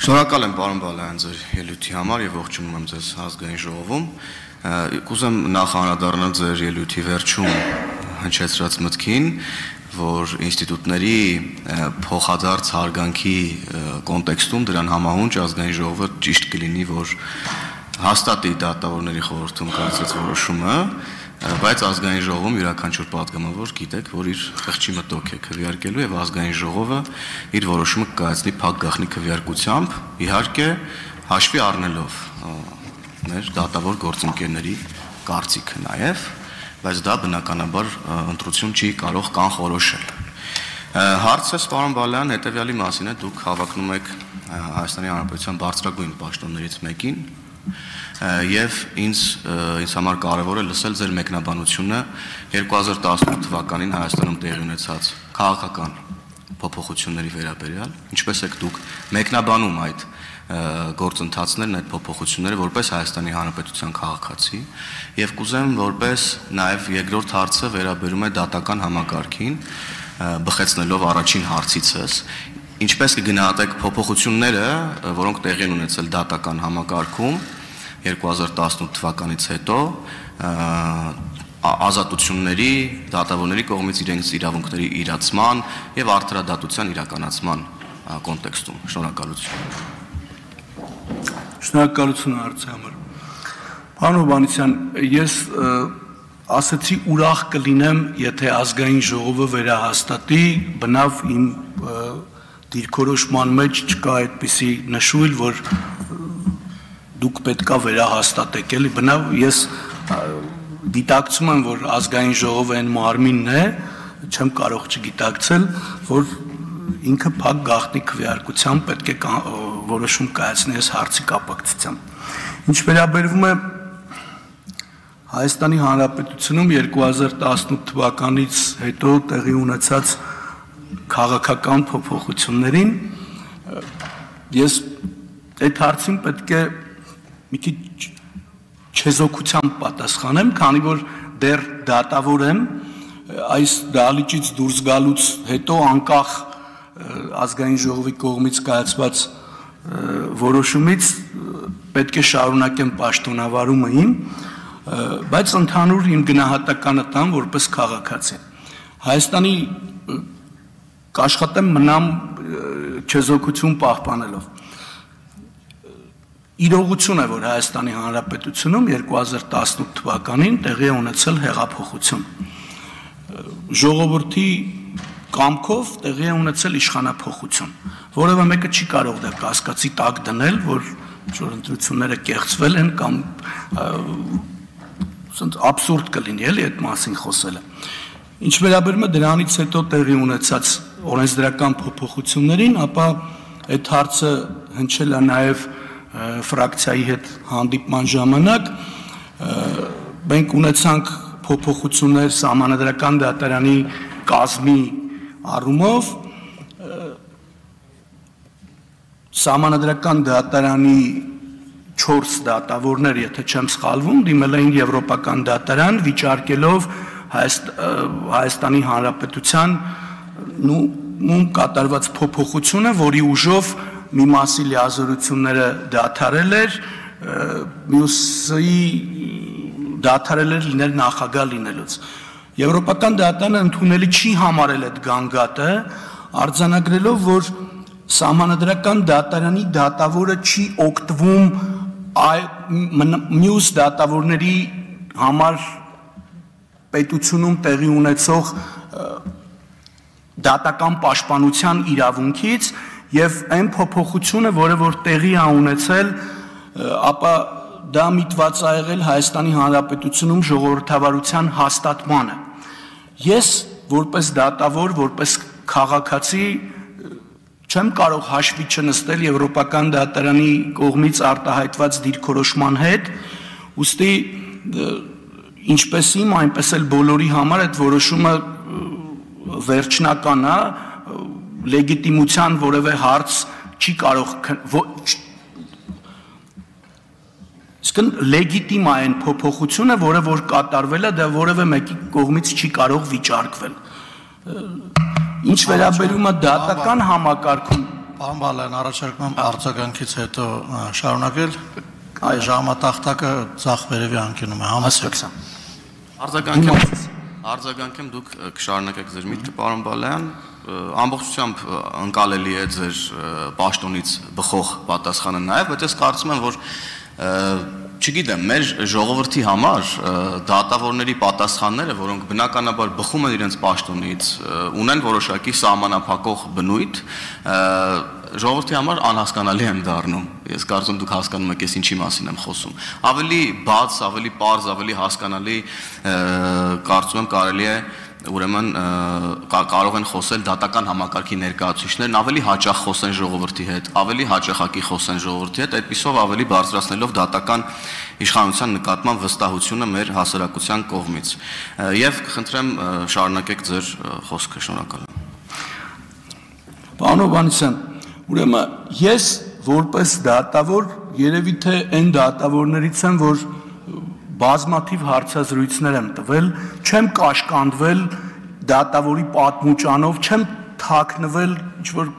Շնորհակալ եմ պարոն Բալայան ձեր ելույթի համար եւ ողջունում եմ ձեզ ազգային ժողովում։ Կուզեմ նախ անդրադառնալ ձեր ելույթի վերջում հնչեցրած մտքին, որ ինստիտուտների փոխադարձ հարգանքի կոնտեքստում դրան համահունչ ազգային ժողովը ճիշտ կլինի, որ հաստատի դատավորների խորհրդում կայացած որոշումը, բայց ազգային ժողովում յուրաքանչյուր պատգամավոր գիտեք, որ իր խղճի մտոք է քվեարկելու եւ ազգային ժողովը իր որոշումը կայացնի փակ գաղտնի քվեարկությամբ, իհարկե հաշվի առնելով մեր դատավոր գործընկերների կարծիքը նաեւ, բայց դա բնականաբար ընտրություն չի կարող կանխորոշել։ Հարցը պարոն Բալայան հետեւյալի մասին է, դուք հավակնում եք Հայաստանի Հանրապետության բարձրագույն պաշտոններից մեկին եւ ինձ համար կարեւոր է լսել ձեր մեկնաբանությունը 2018 թվականին Հայաստանում տեղի ունեցած քաղաքական փոփոխությունների վերաբերյալ, ինչպես եք դուք մեկնաբանում այդ գործընթացներն, այդ փոփոխությունները որպես Հայաստանի Հանրապետության քաղաքացի եւ կուզեմ որպես նաեւ երկրորդ հարցը վերաբերում է դատական համակարգին, բխեցնելով առաջին հարցիցս, ինչպես կգնահատեք փոփոխությունները, որոնք տեղի են ունեցել դատական համակարգում 2018 թվականից հետո ազատությունների, դատավորների կողմից իրենց իրավունքների իրացման եւ արդարադատության իրականացման կոնտեքստում։ Շնորհակալություն։ Շնորհակալություն հարցի համար։ Պարոն Հովհաննիսյան, ես ասացի ուրախ կլինեմ, եթե ազգային ժողովը վերահաստատի, բնավ իմ դիրքորոշման մեջ չկա այդպիսի նշույլ, որ դուք պետքա վերահաստատեք, էլի բնավ ես գիտակցում եմ, որ ազգային ժողովը այն մարմինն է, չեմ կարող չգիտակցել, որ ինքը փակ գաղտնի քվեարկությամբ պետք է որոշում կայացնի այս հարցի կապակցությամբ։ Ինչ վերաբերում է Հայաստանի Հանրապետությունում 2018 թվականից հետո տեղի ունեցած քաղաքական փոփոխություններին, ես այդ հարցին պետք է մի քիչ չեզոքությամբ պատասխանեմ, քանի որ դեռ դատավոր եմ, այս դահլիճից դուրս գալուց հետո անկախ ազգային ժողովի կողմից կայացված որոշումից պետք է շարունակեմ պաշտոնավարումը իմ, բայց ընդհանուր իմ գնահատականը տամ որպես քաղաքացի։ Հայաստանի կաշխատեմ մնամ չեզոքություն պահպանելով։ Իրողություն է, որ Հայաստանի Հանրապետությունում 2018 թվականին տեղի է ունեցել հեղափոխություն։ Ժողովրդի կամքով տեղի է ունեցել իշխանափոխություն, որևէ մեկը չի կարող դա կասկածի տակ դնել, որ ընտրությունները կեղծվել են կամ աբսուրդ կլինի էլի այդ մասին խոսելը։ Ինչ վերաբերում է դրանից հետո տեղի ունեցած օրենսդրական փոփոխություններին, ապա այդ հարցը հնչել է նաև ֆրակցիայի հետ հանդիպման ժամանակ, մենք ունեցանք փոփոխություններ սահմանադրական դատարանի կազմի առումով, սահմանադրական դատարանի 4 դատավորներ, եթե չեմ սխալվում, դիմել էին եվրոպական դատարան, վիճարկելով Հայաստանի Հանրապետության կատարված փոփոխությունը, որի ուժով մի մասի լիազորությունները դադարել էր, մյուսի դադարել էր լինել նախագահ լինելուց։ Եվրոպական դատարանը ընդունելի չի համարել այդ գանգատը, արձանագրելով, որ սահմանադրական դատարանի դատավորը չի օգտվում մյուս դատավորների համար պետությունում տեղի ունեցող դատական պաշտպանության իրավունքից եւ այն փոփոխությունը, որը որ տեղի է ունեցել, ապա դա միտված է եղել Հայաստանի Հանրապետությունում ժողովրդավարության հաստատմանը։ Ես որպես դատավոր, որպես քաղաքացի չեմ կարող հաշվի չնստել եվրոպական դատարանի կողմից արտահայտված դիրքորոշման հետ, ուստի ինչպես իմ, այնպես էլ բոլորի համար այդ որոշումը վերջնական է, լեգիտիմության որևէ հարց չի կարող Իսկն լեգիտիմ է այն փոփոխությունը, որը որ կատարվել է, դա որևէ մեկի կողմից չի կարող վիճարկվել։ Ինչ վերաբերում է դատական համակարգում, Պարոն Բալայան, առաջարկում եմ արձագանքից հետո շարունակել։ Ժամատախտակը ձախ վերևի անկյունում է, համեցեք։ Արձագանքեմ դուք կշարունակեք ձեր միտքը, պարոն Բալայան, ամբողջությամբ ընկալելի է ձեր պաշտոնից բխող պատասխանը նաև, բայց ես կարծում եմ, որ չգիտեմ, մեր ժողովրդի համար դատավորների պատասխանները, որոնք բնականաբար բխում են իրենց պաշտոնից, ունեն որոշակի սահմանափակող բնույթ, ժողովրդի համար անհասկանալի են դառնում։ Ես կարծում դուք հասկանում եք, ես ինչի մասին եմ խոսում։ Ավելի բաց, ավելի պարզ, ավելի հասկանալի կարծում եմ կարելի է ուրեմն կարող են խոսել դատական համակարգի ներկայացուցիչներն, ավելի հաճախ խոսեն ժողովրդի հետ, ավելի հաճախակի խոսեն ժողովրդի հետ, այդպիսով ավելի բարձրացնելով դատական իշխանության նկատմամբ վստահությունը մեր հասարակության կողմից։ Եվ խնդրեմ շարունակեք ձեր խոսքը, շնորհակալ եմ։ Պարոն Հովհաննիսյան, ուրեմն ես որպես դատավոր երևի թե այն դատավորներից եմ, որ բազմաթիվ հարցազրույցներ եմ տվել, չեմ կաշկանդվել դատավորի պատմուճանով, չեմ թաքնվել ինչ-որ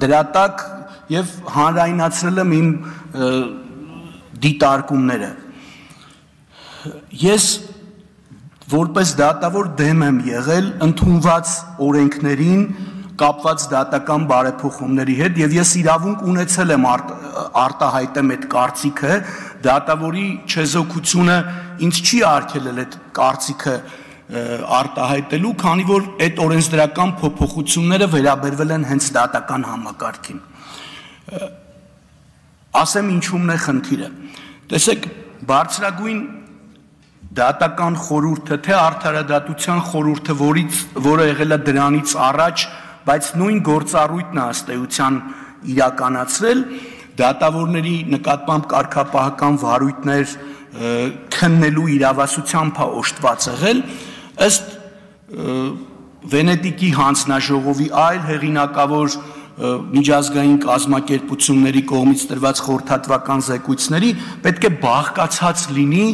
դրա տակ եւ հանրայնացրել եմ իմ դիտարկումները։ Ես որպես դատավոր դեմ եմ եղել ընդունված օրենքներին կապված դատական բարեփոխումների հետ եւ ես իրավունք ունեցել եմ արտահայտեմ այդ կարծիքը, դատավորի չեզոքությունը ինձ չի արգելել այդ կարծիքը արտահայտելու, քանի որ այդ օրենսդրական փոփոխությունները վերաբերվել են հենց դատական համակարգին։ Ասեմ ինչումն է խնդիրը։ Տեսեք, բարձրագույն դատական խորհուրդը, թե արդարադատության խորհուրդը, որը եղել է դրանից առաջ, բայց նույն գործառույթն է ըստ էության իրականացրել, դատավորների նկատմամբ կարգապահական վարույթներ քննելու իրավասությամբ է օժտված եղել, ըստ Վենետիկի հանձնաժողովի այլ հեղինակավոր միջազգային կազմակերպությունների կողմից տրված խորհրդատվական զեկույցների պետք է բաղկացած լինի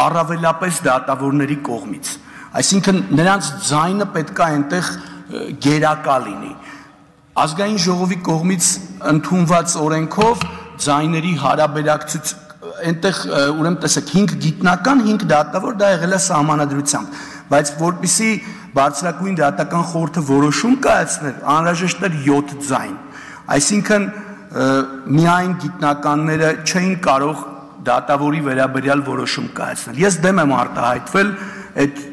առավելապես դատավորների կողմից, այսինքն նրանց ձայնը պետք է այնտեղ գերակա լինի։ Ազգային ժողովի կողմից ընդունված օրենքով ձայների հարաբերակցություն այնտեղ ուրեմն տեսեք 5 գիտնական 5 դատավոր դա եղել է սահմանադրությամբ, բայց որպեսզի բարձրագույն դատական խորհուրդը որոշում կայացներ, անհրաժեշտ էր 7 ձայն, այսինքն միայն գիտնականները չէին կարող դատավորի վերաբերյալ որոշում կայացնել։ Ես դեմ եմ արտահայտվել այդ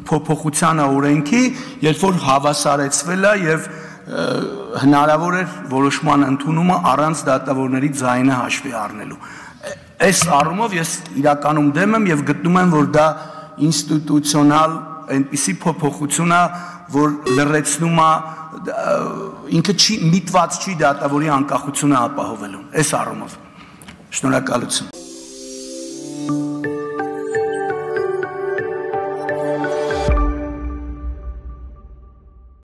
փոփոխությանը օրենքի, երբ որ հավասարեցվել է եւ հնարավոր էր որոշման ընդունումը առանց դատավորների ձայնը հաշվի առնելու։ Այս առումով ես իրականում դեմ եմ եւ գտնում եմ, որ դա ինստիտուցիոնալ այնպիսի փոփոխություն է, որ լրացնում է ինքը չի միտված չի դատավորի անկախությունը ապահովելու։ Այս առումով շնորհակալություն։